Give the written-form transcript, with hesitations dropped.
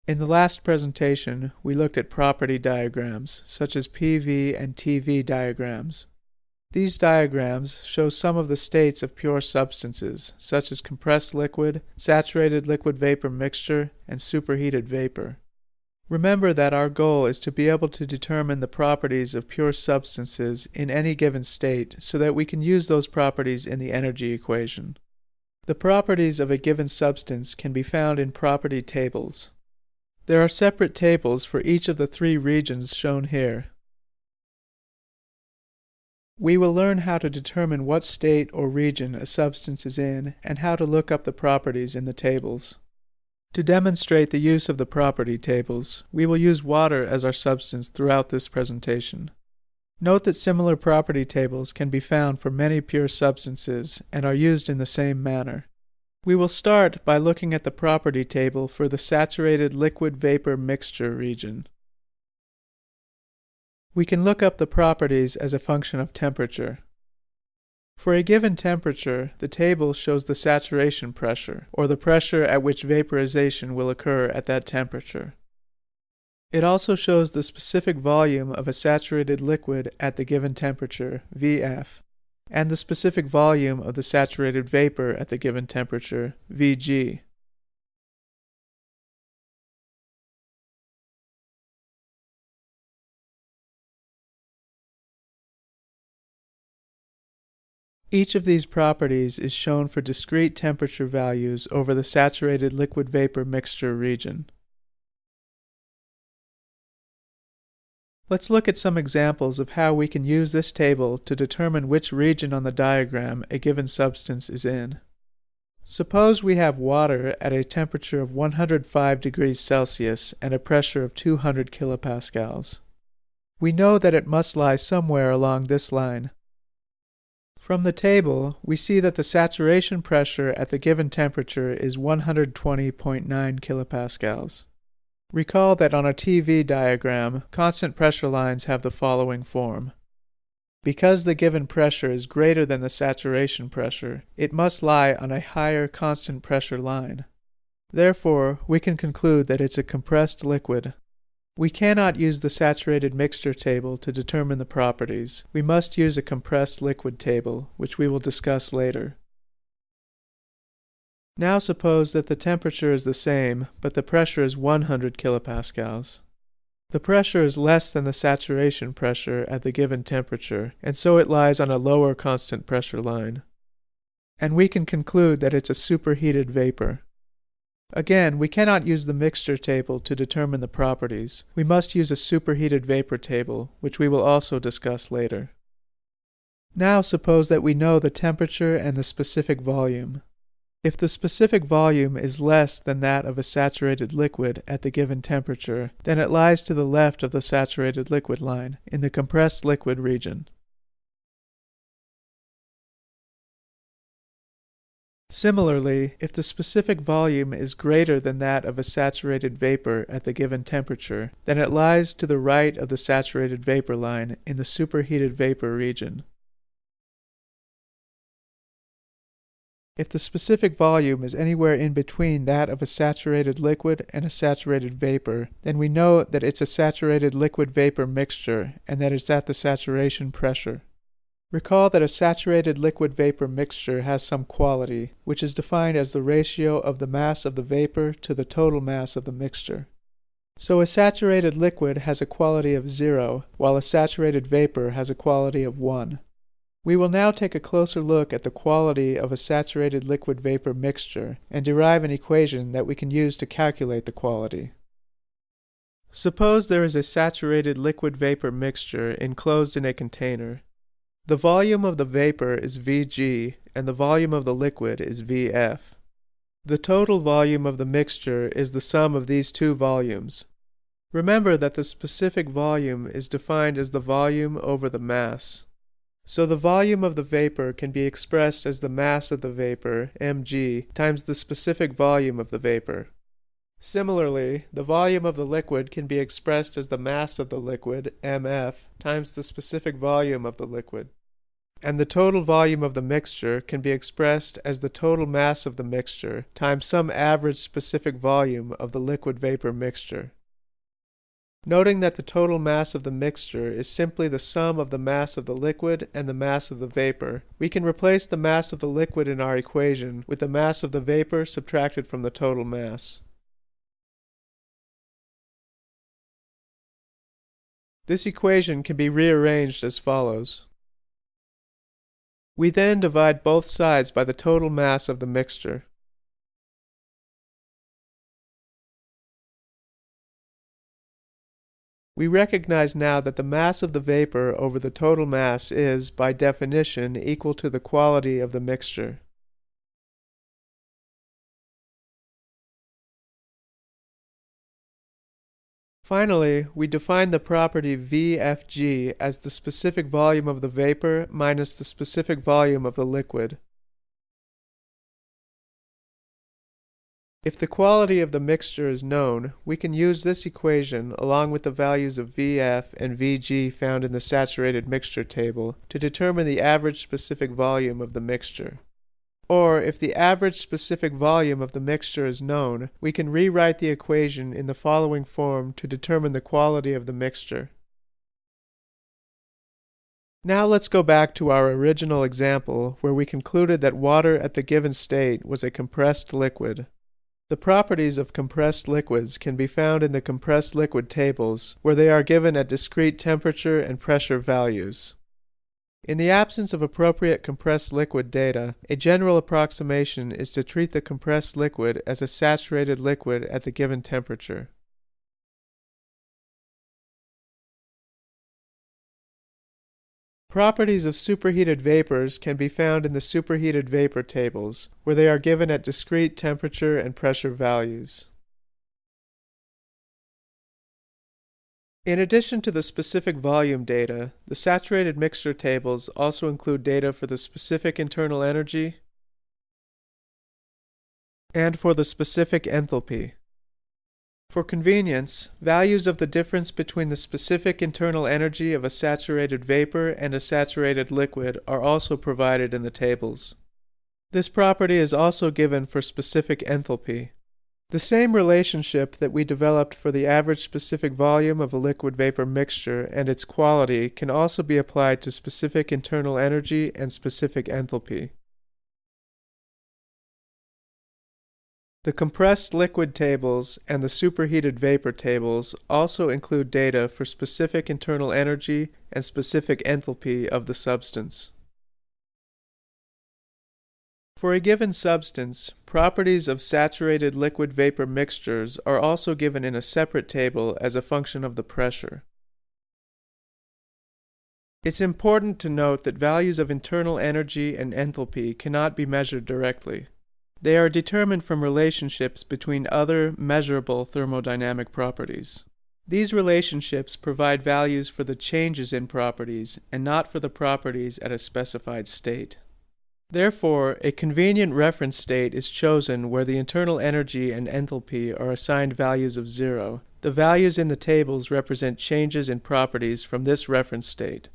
In the last presentation, we looked at property diagrams, such as PV and TV diagrams. These diagrams show some of the states of pure substances, such as compressed liquid, saturated liquid-vapor mixture, and superheated vapor. Remember that our goal is to be able to determine the properties of pure substances in any given state so that we can use those properties in the energy equation. The properties of a given substance can be found in property tables. There are separate tables for each of the three regions shown here. We will learn how to determine what state or region a substance is in and how to look up the properties in the tables. To demonstrate the use of the property tables, we will use water as our substance throughout this presentation. Note that similar property tables can be found for many pure substances and are used in the same manner. We will start by looking at the property table for the saturated liquid-vapor mixture region. We can look up the properties as a function of temperature. For a given temperature, the table shows the saturation pressure, or the pressure at which vaporization will occur at that temperature. It also shows the specific volume of a saturated liquid at the given temperature, Vf, and the specific volume of the saturated vapor at the given temperature, Vg. Each of these properties is shown for discrete temperature values over the saturated liquid-vapor mixture region. Let's look at some examples of how we can use this table to determine which region on the diagram a given substance is in. Suppose we have water at a temperature of 105 degrees Celsius and a pressure of 200 kilopascals. We know that it must lie somewhere along this line. From the table, we see that the saturation pressure at the given temperature is 120.9 kilopascals. Recall that on a TV diagram, constant pressure lines have the following form. Because the given pressure is greater than the saturation pressure, it must lie on a higher constant pressure line. Therefore, we can conclude that it's a compressed liquid. We cannot use the saturated mixture table to determine the properties. We must use a compressed liquid table, which we will discuss later. Now suppose that the temperature is the same, but the pressure is 100 kilopascals. The pressure is less than the saturation pressure at the given temperature, and so it lies on a lower constant pressure line. And we can conclude that it's a superheated vapor. Again, we cannot use the mixture table to determine the properties. We must use a superheated vapor table, which we will also discuss later. Now suppose that we know the temperature and the specific volume. If the specific volume is less than that of a saturated liquid at the given temperature, then it lies to the left of the saturated liquid line, in the compressed liquid region. Similarly, if the specific volume is greater than that of a saturated vapor at the given temperature, then it lies to the right of the saturated vapor line in the superheated vapor region. If the specific volume is anywhere in between that of a saturated liquid and a saturated vapor, then we know that it's a saturated liquid-vapor mixture and that it's at the saturation pressure. Recall that a saturated liquid-vapor mixture has some quality, which is defined as the ratio of the mass of the vapor to the total mass of the mixture. So a saturated liquid has a quality of 0, while a saturated vapor has a quality of 1. We will now take a closer look at the quality of a saturated liquid-vapor mixture and derive an equation that we can use to calculate the quality. Suppose there is a saturated liquid-vapor mixture enclosed in a container. The volume of the vapor is Vg, and the volume of the liquid is Vf. The total volume of the mixture is the sum of these two volumes. Remember that the specific volume is defined as the volume over the mass. So the volume of the vapor can be expressed as the mass of the vapor, mg, times the specific volume of the vapor. Similarly, the volume of the liquid can be expressed as the mass of the liquid, mf, times the specific volume of the liquid. and the total volume of the mixture can be expressed as the total mass of the mixture times some average specific volume of the liquid-vapor mixture. Noting that the total mass of the mixture is simply the sum of the mass of the liquid and the mass of the vapor, we can replace the mass of the liquid in our equation with the mass of the vapor subtracted from the total mass. This equation can be rearranged as follows. We then divide both sides by the total mass of the mixture. We recognize now that the mass of the vapor over the total mass is, by definition, equal to the quality of the mixture. Finally, we define the property VFG as the specific volume of the vapor minus the specific volume of the liquid. If the quality of the mixture is known, we can use this equation along with the values of VF and VG found in the saturated mixture table to determine the average specific volume of the mixture. Or, if the average specific volume of the mixture is known, we can rewrite the equation in the following form to determine the quality of the mixture. Now let's go back to our original example where we concluded that water at the given state was a compressed liquid. The properties of compressed liquids can be found in the compressed liquid tables, where they are given at discrete temperature and pressure values. In the absence of appropriate compressed liquid data, a general approximation is to treat the compressed liquid as a saturated liquid at the given temperature. Properties of superheated vapors can be found in the superheated vapor tables, where they are given at discrete temperature and pressure values. In addition to the specific volume data, the saturated mixture tables also include data for the specific internal energy and for the specific enthalpy. For convenience, values of the difference between the specific internal energy of a saturated vapor and a saturated liquid are also provided in the tables. This property is also given for specific enthalpy. The same relationship that we developed for the average specific volume of a liquid-vapor mixture and its quality can also be applied to specific internal energy and specific enthalpy. The compressed liquid tables and the superheated vapor tables also include data for specific internal energy and specific enthalpy of the substance. For a given substance, properties of saturated liquid-vapor mixtures are also given in a separate table as a function of the pressure. It's important to note that values of internal energy and enthalpy cannot be measured directly. They are determined from relationships between other measurable thermodynamic properties. These relationships provide values for the changes in properties and not for the properties at a specified state. Therefore, a convenient reference state is chosen where the internal energy and enthalpy are assigned values of 0. The values in the tables represent changes in properties from this reference state.